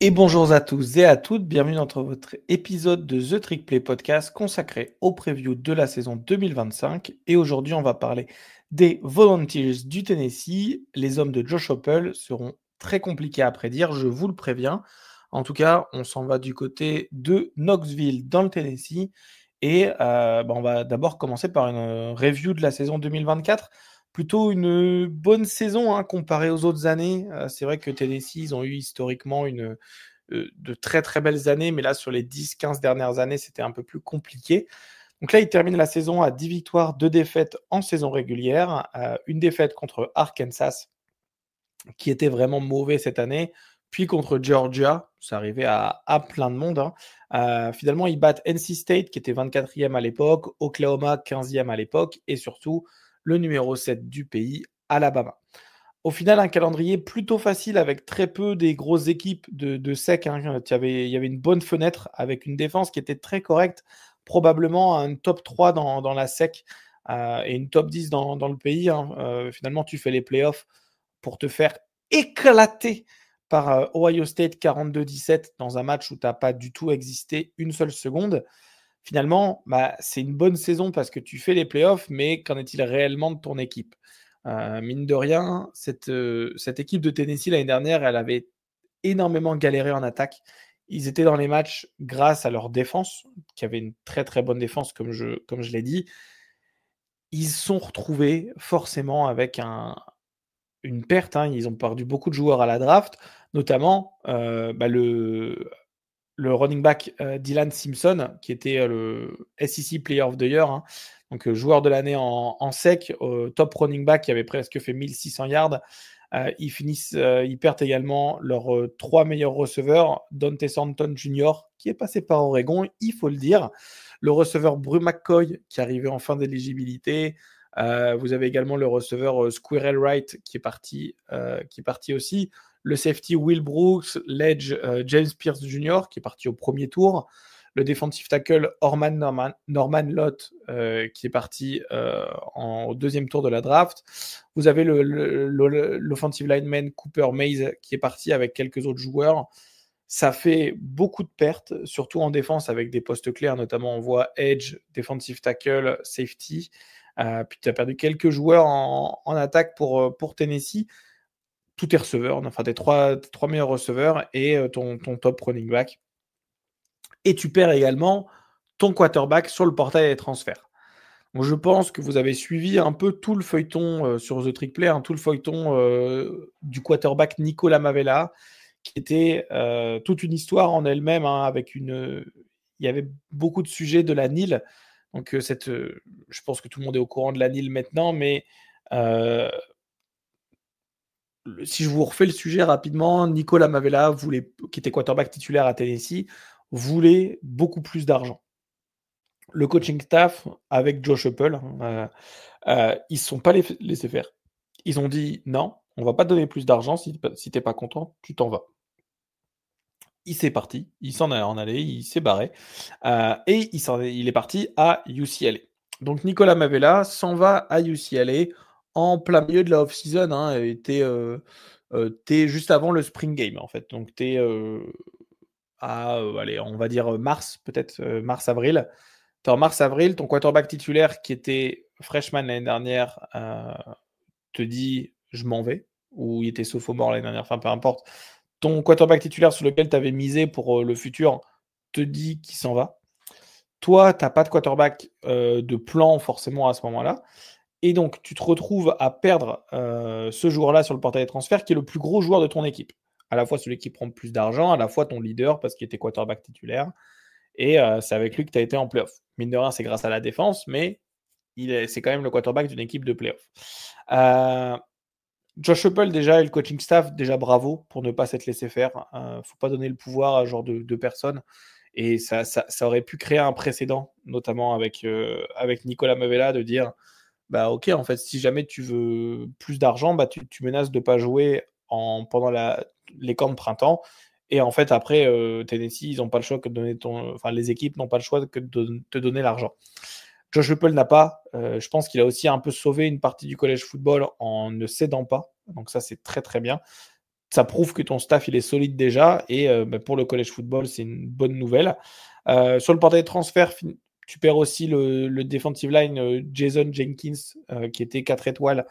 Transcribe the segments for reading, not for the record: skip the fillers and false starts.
Et bonjour à tous et à toutes, bienvenue dans votre épisode de The Trick Play Podcast consacré au preview de la saison 2025. Et aujourd'hui, on va parler des Volunteers du Tennessee. Les hommes de Josh Heupel seront très compliqués à prédire, je vous le préviens. En tout cas, on s'en va du côté de Knoxville dans le Tennessee. Et on va d'abord commencer par une review de la saison 2024. Plutôt une bonne saison comparée aux autres années. C'est vrai que Tennessee, ils ont eu historiquement de très très belles années, mais là sur les 10-15 dernières années, c'était un peu plus compliqué. Donc là, ils terminent la saison à 10 victoires, 2 défaites en saison régulière. Une défaite contre Arkansas, qui était vraiment mauvais cette année, puis contre Georgia, ça arrivait à plein de monde. Finalement, ils battent NC State, qui était 24e à l'époque, Oklahoma, 15e à l'époque, et surtout le numéro 7 du pays, Alabama. Au final, un calendrier plutôt facile avec très peu des grosses équipes de SEC. Il y avait une bonne fenêtre avec une défense qui était très correcte, probablement un top 3 dans la SEC et une top 10 dans le pays. Finalement, tu fais les playoffs pour te faire éclater par Ohio State 42-17 dans un match où tu n'as pas du tout existé une seule seconde. Finalement, c'est une bonne saison parce que tu fais les playoffs, mais qu'en est-il réellement de ton équipe? Mine de rien, cette équipe de Tennessee l'année dernière, elle avait énormément galéré en attaque. Ils étaient dans les matchs grâce à leur défense, qui avait une très très bonne défense, comme je l'ai dit. Ils se sont retrouvés forcément avec une perte. Ils ont perdu beaucoup de joueurs à la draft, notamment le running back Dylan Simpson, qui était le SEC Player of the Year, donc joueur de l'année en sec, top running back qui avait presque fait 1600 yards. Ils perdent également leurs 3 meilleurs receveurs, Dante Thornton Jr., qui est passé par Oregon, il faut le dire. Le receveur Bru McCoy, qui arrivait en fin d'éligibilité. Vous avez également le receveur Squirrel Wright, qui est parti aussi. Le safety Will Brooks, l'edge James Pierce Jr., qui est parti au premier tour. Le defensive tackle Norman Lott, qui est parti au deuxième tour de la draft. Vous avez l'offensive lineman Cooper Mays, qui est parti avec quelques autres joueurs. Ça fait beaucoup de pertes, surtout en défense avec des postes clairs, notamment on voit edge, defensive tackle, safety. Puis tu as perdu quelques joueurs en attaque pour Tennessee. Tous tes receveurs, enfin tes trois meilleurs receveurs et ton top running back. Et tu perds également ton quarterback sur le portail des transferts. Donc je pense que vous avez suivi un peu tout le feuilleton sur The Trick Play, tout le feuilleton du quarterback Nicolas Mavella, qui était toute une histoire en elle-même, avec il y avait beaucoup de sujets de la NIL. Donc je pense que tout le monde est au courant de la NIL maintenant, mais si je vous refais le sujet rapidement, Nicolas Mavella, qui était quarterback titulaire à Tennessee, voulait beaucoup plus d'argent. Le coaching staff, avec Josh Heupel, ils ne se sont pas laissés faire. Ils ont dit non, on va pas te donner plus d'argent, si tu n'es pas content, tu t'en vas. Il s'est parti, il s'en est en allé, il s'est barré, et il est parti à UCLA. Donc Nicolas Mavella s'en va à UCLA en plein milieu de la off-season, et t'es juste avant le spring game en fait. Donc t'es allez, on va dire mars, peut-être mars-avril. T'es en mars-avril, ton quarterback titulaire qui était freshman l'année dernière te dit je m'en vais, ou il était sophomore l'année dernière, enfin peu importe. Ton quarterback titulaire sur lequel tu avais misé pour le futur te dit qu'il s'en va. Toi, tu n'as pas de quarterback de plan forcément à ce moment-là. Et donc, tu te retrouves à perdre ce joueur-là sur le portail des transferts, qui est le plus gros joueur de ton équipe. À la fois celui qui prend le plus d'argent, à la fois ton leader, parce qu'il était quarterback titulaire. Et c'est avec lui que tu as été en playoff. Mine de rien, c'est grâce à la défense, mais c'est quand même le quarterback d'une équipe de playoff. Josh Heupel, déjà, et le coaching staff, déjà bravo pour ne pas s'être laissé faire. Faut pas donner le pouvoir à ce genre de personnes. Et ça aurait pu créer un précédent, notamment avec Nicolas Mavella, de dire bah ok, en fait, si jamais tu veux plus d'argent, bah tu menaces de ne pas jouer pendant les camps de printemps. Et en fait, après, Tennessee, ils n'ont pas le choix que de donner les équipes n'ont pas le choix que de te donner l'argent. Josh Heupel n'a pas. Je pense qu'il a aussi un peu sauvé une partie du college football en ne cédant pas. Donc ça, c'est très très bien. ça prouve que ton staff il est solide déjà et pour le college football, c'est une bonne nouvelle. Sur le portail de transfert, tu perds aussi le defensive line Jason Jenkins qui était 4 étoiles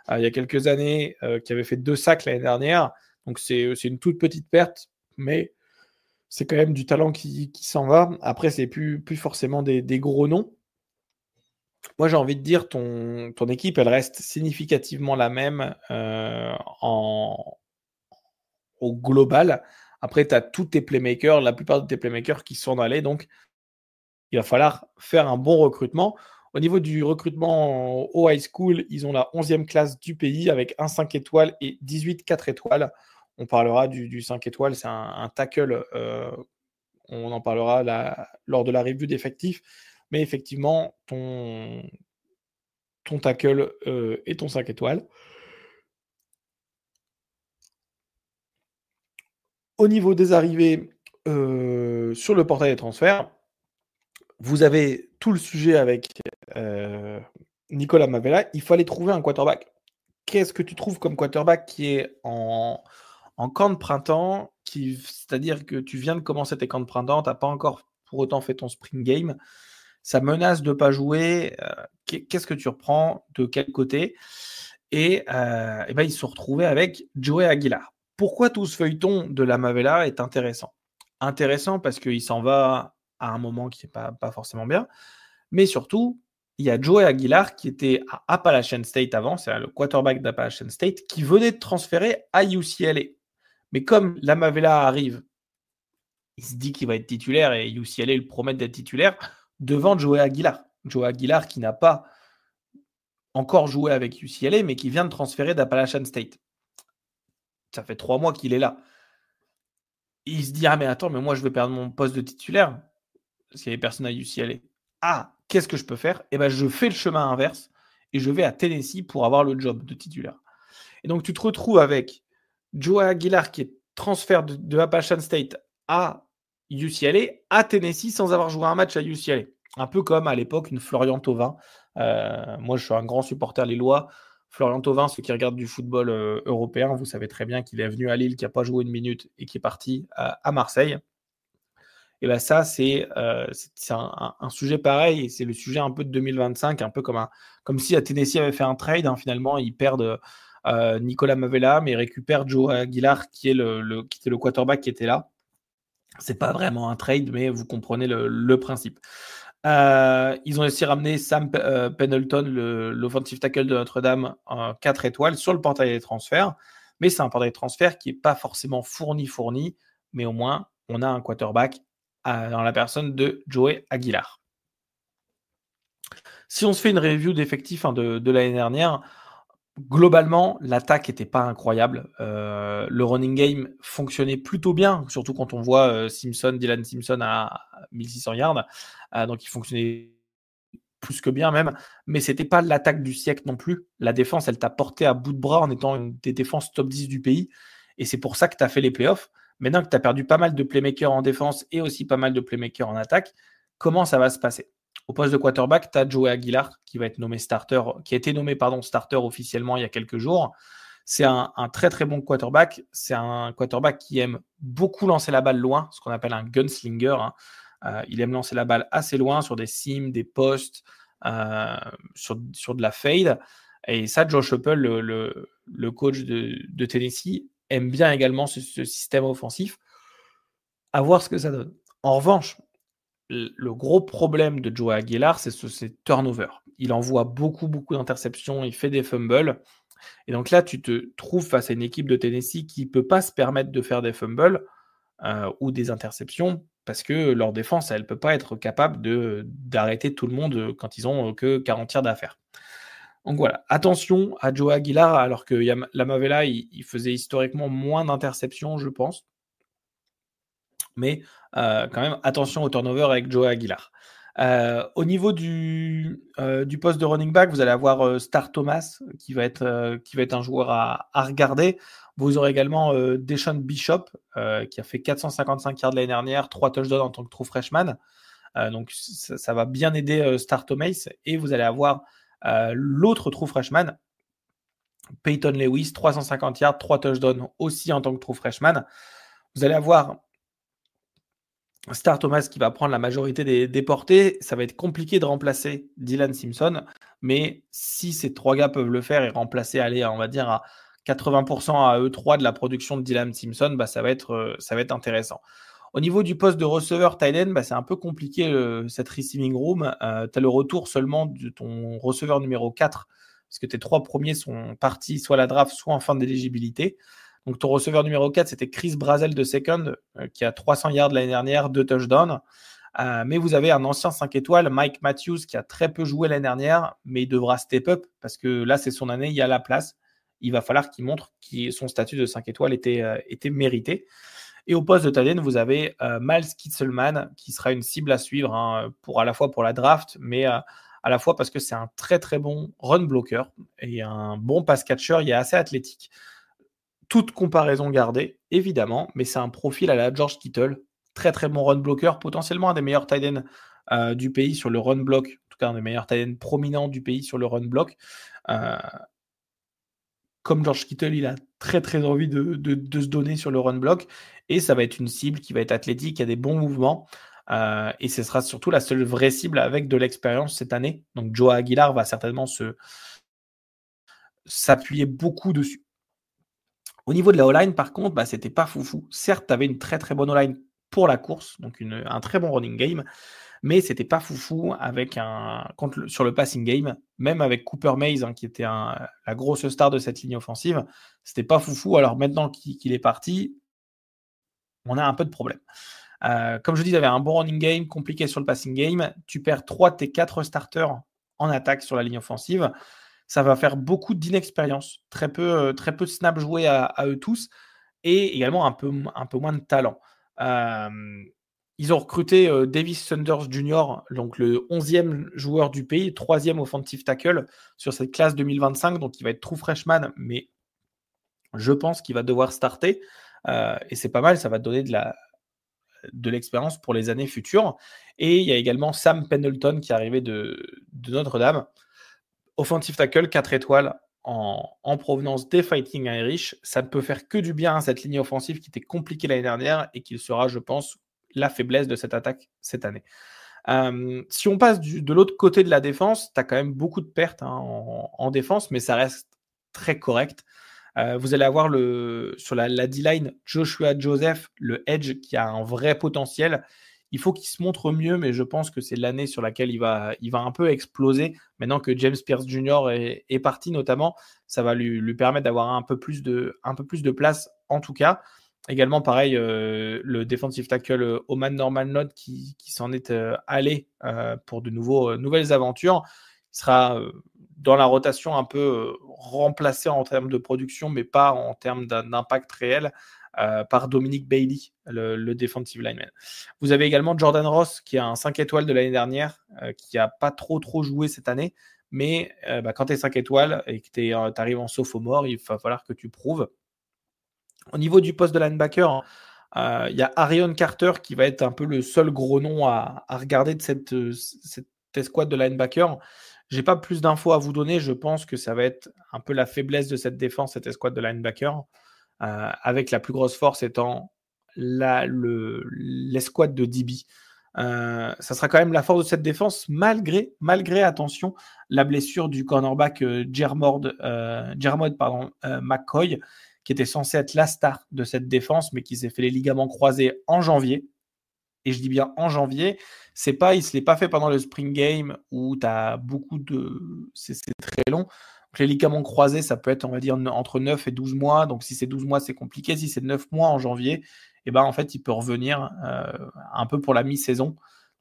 il y a quelques années, qui avait fait 2 sacs l'année dernière. Donc c'est une toute petite perte, mais c'est quand même du talent qui s'en va. Après, c'est plus forcément des gros noms. Moi, j'ai envie de dire, ton équipe, elle reste significativement la même au global. Après, tu as tous tes playmakers, la plupart de tes playmakers qui sont allés. Donc, il va falloir faire un bon recrutement. Au niveau du recrutement au high school, ils ont la 11e classe du pays avec un 5 étoiles et 18 4 étoiles. On parlera du 5 étoiles, c'est un tackle. On en parlera lors de la review d'effectifs. Mais effectivement, ton tackle et ton 5 étoiles. Au niveau des arrivées sur le portail des transferts, vous avez tout le sujet avec Nicolas Mavella. Il fallait trouver un quarterback. Qu'est-ce que tu trouves comme quarterback qui est en camp de printemps, c'est-à-dire que tu viens de commencer tes camps de printemps, tu n'as pas encore pour autant fait ton spring game, ça menace de ne pas jouer, qu'est-ce que tu reprends, de quel côté? Et ben, ils se sont retrouvés avec Joey Aguilar. Pourquoi tout ce feuilleton de la Mavella est intéressant? Intéressant parce qu'il s'en va à un moment qui n'est pas forcément bien, mais surtout, il y a Joey Aguilar qui était à Appalachian State avant, c'est le quarterback d'Appalachian State, qui venait de transférer à UCLA. Mais comme la Mavella arrive, il se dit qu'il va être titulaire et UCLA le promet d'être titulaire devant Joey Aguilar. Joey Aguilar qui n'a pas encore joué avec UCLA, mais qui vient de transférer d'Appalachian State. Ça fait 3 mois qu'il est là. Il se dit, ah mais attends, mais moi je vais perdre mon poste de titulaire parce qu'il n'y avait personne à UCLA. Ah, qu'est-ce que je peux faire? Eh ben, je fais le chemin inverse et je vais à Tennessee pour avoir le job de titulaire. Et donc, tu te retrouves avec Joey Aguilar qui est transfert de Appalachian State à UCLA, à Tennessee, sans avoir joué un match à UCLA. Un peu comme à l'époque une Florian Thauvin. Moi, je suis un grand supporter lillois. Florian Thauvin, ceux qui regardent du football européen, vous savez très bien qu'il est venu à Lille, qui n'a pas joué une minute et qui est parti à Marseille. Et bien ça, c'est un sujet pareil, et c'est le sujet un peu de 2025, un peu comme si à Tennessee avait fait un trade, hein, finalement, ils perdent Nicolas Mavella, mais ils récupèrent Joe Aguilar, qui était le quarterback qui était là. C'est pas vraiment un trade, mais vous comprenez le principe. Ils ont aussi ramené Sam Pendleton, l'offensive tackle de Notre-Dame, 4 étoiles sur le portail des transferts, mais c'est un portail de transferts qui n'est pas forcément fourni, mais au moins, on a un quarterback dans la personne de Joey Aguilar. Si on se fait une review d'effectifs de l'année dernière, globalement, l'attaque n'était pas incroyable. Le running game fonctionnait plutôt bien, surtout quand on voit Dylan Simpson à 1600 yards. Donc, il fonctionnait plus que bien même, mais c'était pas l'attaque du siècle non plus. La défense, elle t'a porté à bout de bras en étant une des défenses top 10 du pays, et c'est pour ça que tu as fait les playoffs. Maintenant que tu as perdu pas mal de playmakers en défense et aussi pas mal de playmakers en attaque, comment ça va se passer? Au poste de quarterback, tu as Joey Aguilar qui va être nommé starter, qui a été nommé starter officiellement il y a quelques jours. C'est un très très bon quarterback. C'est un quarterback qui aime beaucoup lancer la balle loin, ce qu'on appelle un gunslinger. Il aime lancer la balle assez loin sur des seams, des postes, sur de la fade. Et ça, Josh Heupel, le coach de Tennessee, aime bien également ce système offensif. À voir ce que ça donne. En revanche, le gros problème de Joey Aguilar, c'est ses turnovers. Il envoie beaucoup d'interceptions, il fait des fumbles. Et donc là, tu te trouves face à une équipe de Tennessee qui ne peut pas se permettre de faire des fumbles ou des interceptions parce que leur défense, elle ne peut pas être capable d'arrêter tout le monde quand ils ont que 40 tirs d'affaire. Donc voilà, attention à Joey Aguilar, alors que la Mavella, il faisait historiquement moins d'interceptions, je pense. Mais quand même, attention au turnover avec Joey Aguilar. Au niveau du poste de running back, vous allez avoir Star Thomas qui va être un joueur à regarder. Vous aurez également Deshaun Bishop qui a fait 455 yards l'année dernière, 3 touchdowns en tant que true freshman. Donc ça va bien aider Star Thomas. Et vous allez avoir l'autre true freshman Peyton Lewis, 350 yards, 3 touchdowns aussi en tant que true freshman. Vous allez avoir Star Thomas qui va prendre la majorité des portées. Ça va être compliqué de remplacer Dylan Simpson, mais si ces 3 gars peuvent le faire et remplacer, allez, on va dire à 80% à eux 3 de la production de Dylan Simpson, bah, ça va être intéressant. Au niveau du poste de receveur tight end, bah, c'est un peu compliqué cette receiving room. Tu as le retour seulement de ton receveur numéro 4, parce que tes 3 premiers sont partis soit à la draft, soit en fin d'éligibilité. Donc ton receveur numéro 4, c'était Chris Brazel de second, qui a 300 yards l'année dernière, 2 touchdowns. Mais vous avez un ancien 5 étoiles, Mike Matthews, qui a très peu joué l'année dernière, mais il devra step up, parce que là, c'est son année, il y a la place. Il va falloir qu'il montre que son statut de 5 étoiles était mérité. Et au poste de tight end, vous avez Miles Kitselman, qui sera une cible à suivre, hein, à la fois pour la draft, mais à la fois parce que c'est un très très bon run blocker et un bon pass catcher. Il est assez athlétique. Toute comparaison gardée, évidemment, mais c'est un profil à la George Kittle. Très très bon run blocker, potentiellement un des meilleurs tight ends du pays sur le run block, en tout cas un des meilleurs tight ends prominents du pays sur le run block. Comme George Kittle, il a très très envie de se donner sur le run block, et ça va être une cible qui va être athlétique, qui a des bons mouvements, et ce sera surtout la seule vraie cible avec de l'expérience cette année. Donc Joe Aguilar va certainement s'appuyer beaucoup dessus. Au niveau de la O-line, par contre, bah, c'était pas foufou. Certes, tu avais une très très bonne O-line pour la course, donc un très bon running game, mais c'était pas foufou sur le passing game, même avec Cooper Mays, hein, qui était la grosse star de cette ligne offensive, c'était pas foufou. Alors maintenant qu'il est parti, on a un peu de problème. Comme je dis, il y avait un bon running game, compliqué sur le passing game. Tu perds 3 de tes 4 starters en attaque sur la ligne offensive. Ça va faire beaucoup d'inexpérience, très peu de snaps joués à eux tous, et également un peu moins de talent. Ils ont recruté Davis Sanders Jr., donc le 11e joueur du pays, 3e offensive tackle sur cette classe 2025, donc il va être true freshman, mais je pense qu'il va devoir starter, et c'est pas mal, ça va donner de l'expérience pour les années futures. Et il y a également Sam Pendleton qui est arrivé de Notre-Dame, offensive tackle 4 étoiles en provenance des Fighting Irish. Ça ne peut faire que du bien à cette ligne offensive qui était compliquée l'année dernière et qui sera, je pense, la faiblesse de cette attaque cette année. Si on passe de l'autre côté de la défense, tu as quand même beaucoup de pertes, hein, en défense, mais ça reste très correct. Vous allez avoir sur la D-line Joshua Joseph, le edge, qui a un vrai potentiel. Il faut qu'il se montre mieux, mais je pense que c'est l'année sur laquelle il va un peu exploser. Maintenant que James Pierce Jr. est parti, notamment, ça va lui permettre d'avoir un peu plus de place, en tout cas. Également, pareil, le defensive tackle Oman Norman Lott qui s'en est allé pour de nouvelles aventures. Il sera dans la rotation un peu remplacé en termes de production, mais pas en termes d'impact réel, par Dominic Bailey, le defensive lineman. Vous avez également Jordan Ross, qui a un 5 étoiles de l'année dernière, qui n'a pas trop joué cette année, mais quand tu es 5 étoiles et que tu arrives en sophomore, il va falloir que tu prouves. Au niveau du poste de linebacker, il y a Arion Carter qui va être un peu le seul gros nom à regarder de cette escouade de linebacker. Je n'ai pas plus d'infos à vous donner. Je pense que ça va être un peu la faiblesse de cette défense, cette escouade de linebacker, avec la plus grosse force étant l'escouade de DB. Ça sera quand même la force de cette défense, malgré, attention, la blessure du cornerback Jermod McCoy, qui était censé être la star de cette défense, mais qui s'est fait les ligaments croisés en janvier. Et je dis bien en janvier. Il ne se l'est pas fait pendant le spring game où tu as c'est très long. Donc, les ligaments croisés, ça peut être, on va dire, entre 9 et 12 mois. Donc, si c'est 12 mois, c'est compliqué. Si c'est 9 mois en janvier, en fait, il peut revenir un peu pour la mi-saison.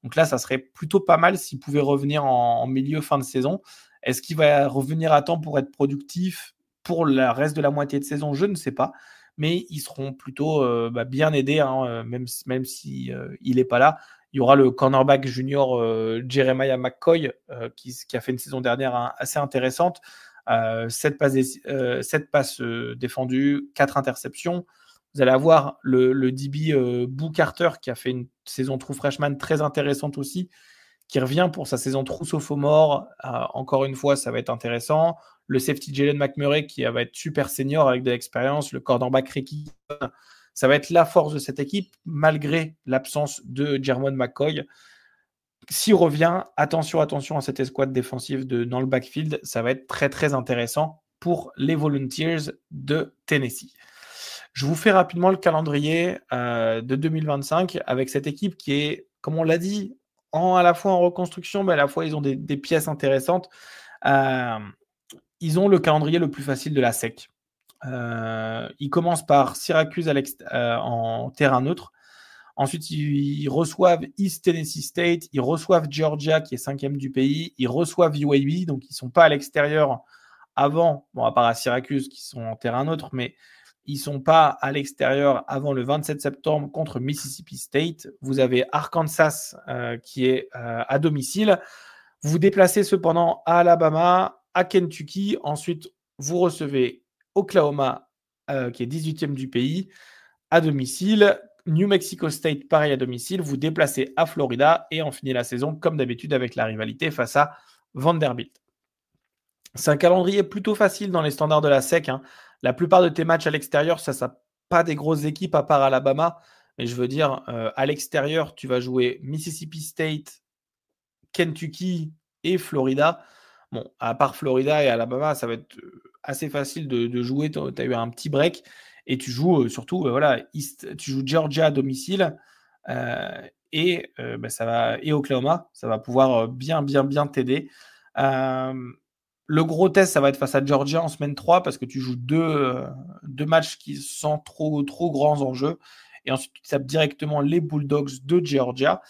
Donc là, ça serait plutôt pas mal s'il pouvait revenir en milieu, fin de saison. Est-ce qu'il va revenir à temps pour être productif pour le reste de la moitié de saison? Je ne sais pas. Mais ils seront plutôt bien aidés, hein, même si il n'est pas là. Il y aura le cornerback junior Jeremiah McCoy qui a fait une saison dernière assez intéressante. 7 passes défendues, 4 interceptions. Vous allez avoir le DB Boo Carter qui a fait une saison true freshman très intéressante aussi, qui revient pour sa saison true sophomore. Encore une fois, ça va être intéressant. le safety Jalen McMurray qui va être super senior avec de l'expérience, le cornerback Ricky. Ça va être la force de cette équipe malgré l'absence de Jermon McCoy. S'il revient, attention à cette escouade défensive dans le backfield. Ça va être très, très intéressant pour les Volunteers de Tennessee. Je vous fais rapidement le calendrier de 2025 avec cette équipe qui est, comme on l'a dit, à la fois en reconstruction, mais à la fois ils ont des pièces intéressantes. Ils ont le calendrier le plus facile de la SEC. Ils commencent par Syracuse en terrain neutre. Ensuite, ils reçoivent East Tennessee State, ils reçoivent Georgia qui est 5e du pays, ils reçoivent UAB, donc ils ne sont pas à l'extérieur avant, bon, à part à Syracuse qui sont en terrain neutre, mais ils ne sont pas à l'extérieur avant le 27 septembre contre Mississippi State. Vous avez Arkansas qui est à domicile. Vous vous déplacez cependant à Alabama, à Kentucky. Ensuite, vous recevez Oklahoma qui est 18e du pays à domicile. New Mexico State, pareil à domicile. Vous déplacez à Florida et on finit la saison comme d'habitude avec la rivalité face à Vanderbilt. C'est un calendrier plutôt facile dans les standards de la SEC. La plupart de tes matchs à l'extérieur, ça n'a pas des grosses équipes à part Alabama. Mais je veux dire, à l'extérieur, tu vas jouer Mississippi State, Kentucky et Florida. Bon, à part Florida et Alabama, ça va être assez facile de jouer. Tu as eu un petit break. Et tu joues surtout, tu joues Georgia à domicile et Oklahoma, ça va pouvoir bien t'aider. Le gros test, ça va être face à Georgia en semaine 3 parce que tu joues deux matchs qui sont trop grands enjeux. Et ensuite, tu tapes directement les Bulldogs de Georgia.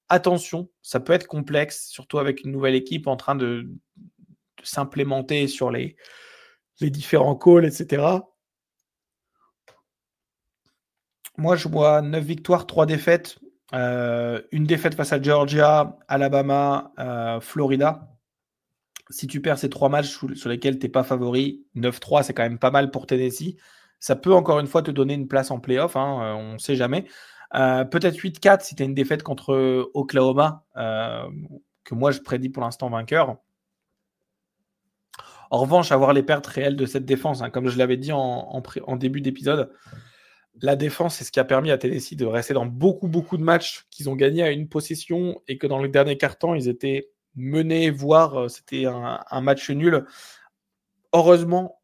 Attention, ça peut être complexe, surtout avec une nouvelle équipe en train de s'implémenter sur les différents calls, etc. Moi, je vois 9 victoires, 3 défaites. Une défaite face à Georgia, Alabama, Florida. Si tu perds ces 3 matchs sur lesquels tu n'es pas favori, 9-3, c'est quand même pas mal pour Tennessee. Ça peut encore une fois te donner une place en playoff, on ne sait jamais. Peut-être 8-4 si tu as une défaite contre Oklahoma, que moi je prédis pour l'instant vainqueur. En revanche, avoir les pertes réelles de cette défense, comme je l'avais dit en début d'épisode, la défense, c'est ce qui a permis à Tennessee de rester dans beaucoup de matchs qu'ils ont gagnés à une possession et que dans le dernier quart-temps, ils étaient menés, voire c'était un match nul. Heureusement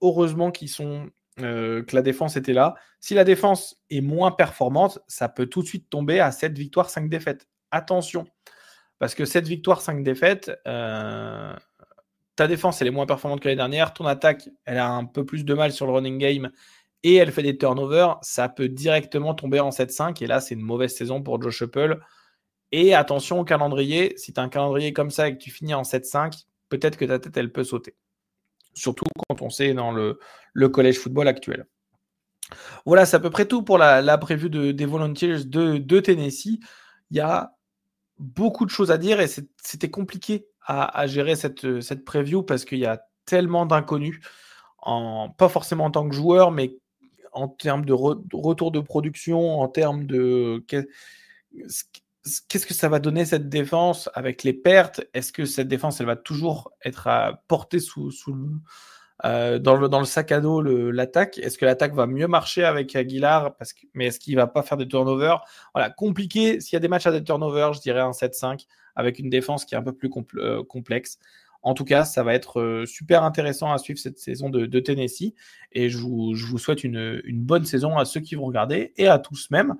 que la défense était là. Si la défense est moins performante, ça peut tout de suite tomber à 7 victoires, 5 défaites. Attention, parce que 7 victoires, 5 défaites, ta défense, elle est moins performante que l'année dernière. Ton attaque, elle a un peu plus de mal sur le running game et elle fait des turnovers, ça peut directement tomber en 7-5. Et là, c'est une mauvaise saison pour Josh Heupel. Et attention au calendrier. Si tu as un calendrier comme ça et que tu finis en 7-5, peut-être que ta tête, elle peut sauter. Surtout quand on sait dans le college football actuel. Voilà, c'est à peu près tout pour la preview des Volunteers de Tennessee. Il y a beaucoup de choses à dire et c'était compliqué à gérer cette preview parce qu'il y a tellement d'inconnus, pas forcément en tant que joueur, mais en termes de retour de production, en termes de qu'est-ce que ça va donner cette défense avec les pertes. Est-ce que cette défense, elle va toujours être portée dans le sac à dos l'attaque? Est-ce que l'attaque va mieux marcher avec Aguilar mais est-ce qu'il ne va pas faire de turnover? Voilà, compliqué. S'il y a des matchs à des turnovers, je dirais un 7-5 avec une défense qui est un peu plus complexe. En tout cas, ça va être super intéressant à suivre cette saison de Tennessee. Et je vous souhaite une bonne saison à ceux qui vont regarder et à tous même.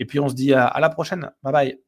Et puis, on se dit à la prochaine. Bye bye.